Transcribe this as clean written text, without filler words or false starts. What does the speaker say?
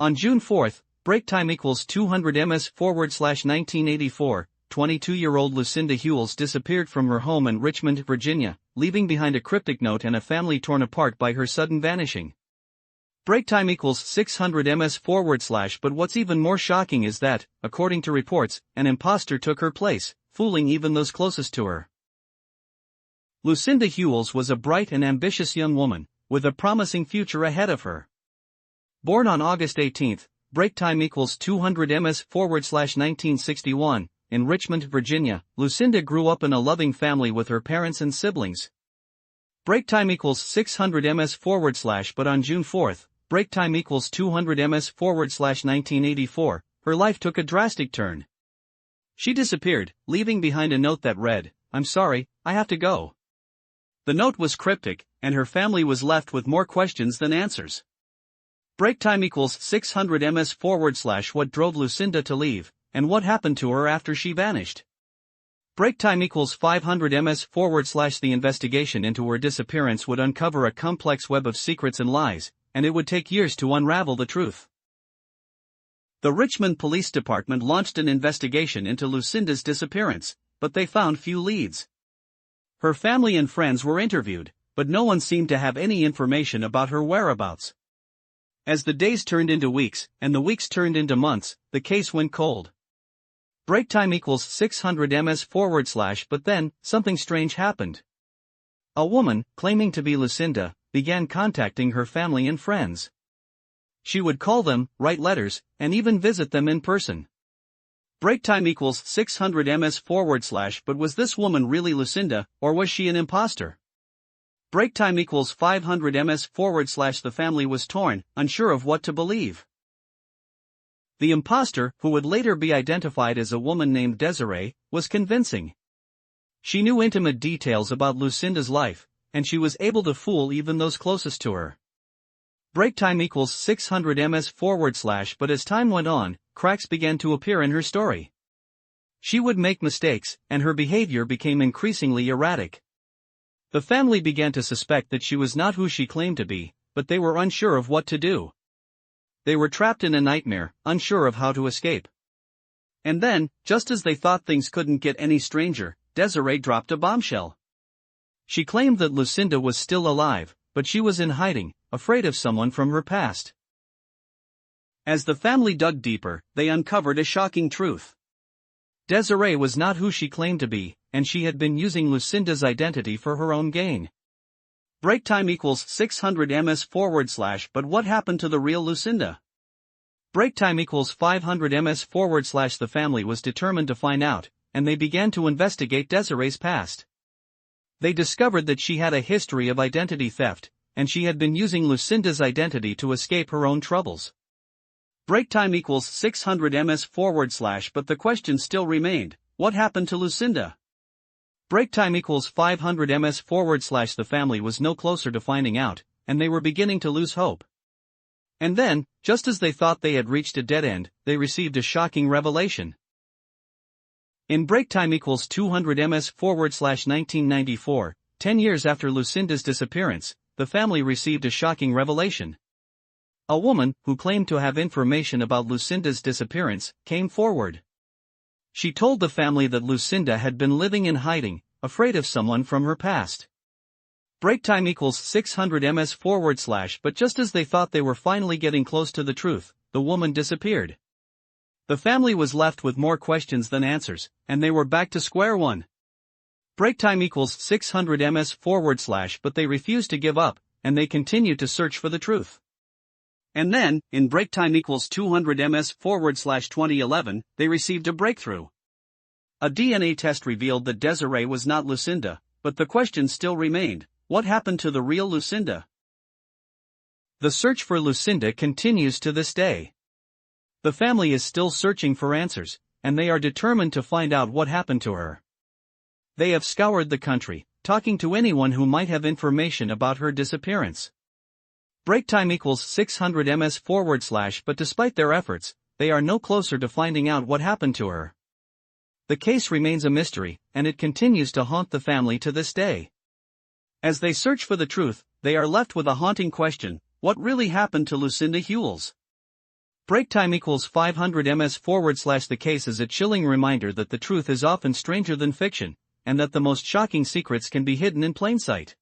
On June 4, break time equals 200 ms/1984, 22-year-old Lucinda Huels disappeared from her home in Richmond, Virginia, leaving behind a cryptic note and a family torn apart by her sudden vanishing. Break time equals 600 ms/, but what's even more shocking is that, according to reports, an impostor took her place, fooling even those closest to her. Lucinda Huels was a bright and ambitious young woman, with a promising future ahead of her. Born on August 18, break time equals 200 ms/1961, in Richmond, Virginia, Lucinda grew up in a loving family with her parents and siblings. Break time equals 600 ms/, but on June 4, break time equals 200 ms/1984, her life took a drastic turn. She disappeared, leaving behind a note that read, "I'm sorry, I have to go." The note was cryptic, and her family was left with more questions than answers. Break time equals 600 ms/, what drove Lucinda to leave, and what happened to her after she vanished. Break time equals 500 ms/, the investigation into her disappearance would uncover a complex web of secrets and lies, and it would take years to unravel the truth. The Richmond Police Department launched an investigation into Lucinda's disappearance, but they found few leads. Her family and friends were interviewed, but no one seemed to have any information about her whereabouts. As the days turned into weeks, and the weeks turned into months, the case went cold. Break time equals 600 ms/, but then, something strange happened. A woman, claiming to be Lucinda, began contacting her family and friends. She would call them, write letters, and even visit them in person. Break time equals 600 ms/, but was this woman really Lucinda, or was she an impostor? Break time equals 500 ms/, the family was torn, unsure of what to believe. The impostor, who would later be identified as a woman named Desiree, was convincing. She knew intimate details about Lucinda's life, and she was able to fool even those closest to her. Break time equals 600 ms/, but as time went on, cracks began to appear in her story. She would make mistakes, and her behavior became increasingly erratic. The family began to suspect that she was not who she claimed to be, but they were unsure of what to do. They were trapped in a nightmare, unsure of how to escape. And then, just as they thought things couldn't get any stranger, Desiree dropped a bombshell. She claimed that Lucinda was still alive, but she was in hiding, afraid of someone from her past. As the family dug deeper, they uncovered a shocking truth. Desiree was not who she claimed to be, and she had been using Lucinda's identity for her own gain. Break time equals 600 ms/, but what happened to the real Lucinda? Break time equals 500 ms/, the family was determined to find out, and they began to investigate Desiree's past. They discovered that she had a history of identity theft, and she had been using Lucinda's identity to escape her own troubles. Break time equals 600 ms/, but the question still remained, what happened to Lucinda? Break time equals 500 ms/, the family was no closer to finding out, and they were beginning to lose hope. And then, just as they thought they had reached a dead end, they received a shocking revelation. In break time equals 200 ms/, 1994, 10 years after Lucinda's disappearance, the family received a shocking revelation. A woman, who claimed to have information about Lucinda's disappearance, came forward. She told the family that Lucinda had been living in hiding, afraid of someone from her past. Break time equals 600 ms/, but just as they thought they were finally getting close to the truth, the woman disappeared. The family was left with more questions than answers, and they were back to square one. Break time equals 600 ms/, but they refused to give up, and they continued to search for the truth. And then, in break time equals 200 ms/, 2011, they received a breakthrough. A DNA test revealed that Desiree was not Lucinda, but the question still remained, what happened to the real Lucinda? The search for Lucinda continues to this day. The family is still searching for answers, and they are determined to find out what happened to her. They have scoured the country, talking to anyone who might have information about her disappearance. Break time equals 600 ms/, but despite their efforts, they are no closer to finding out what happened to her. The case remains a mystery, and it continues to haunt the family to this day. As they search for the truth, they are left with a haunting question: what really happened to Lucinda Huels? Break time equals 500 ms / the case is a chilling reminder that the truth is often stranger than fiction, and that the most shocking secrets can be hidden in plain sight.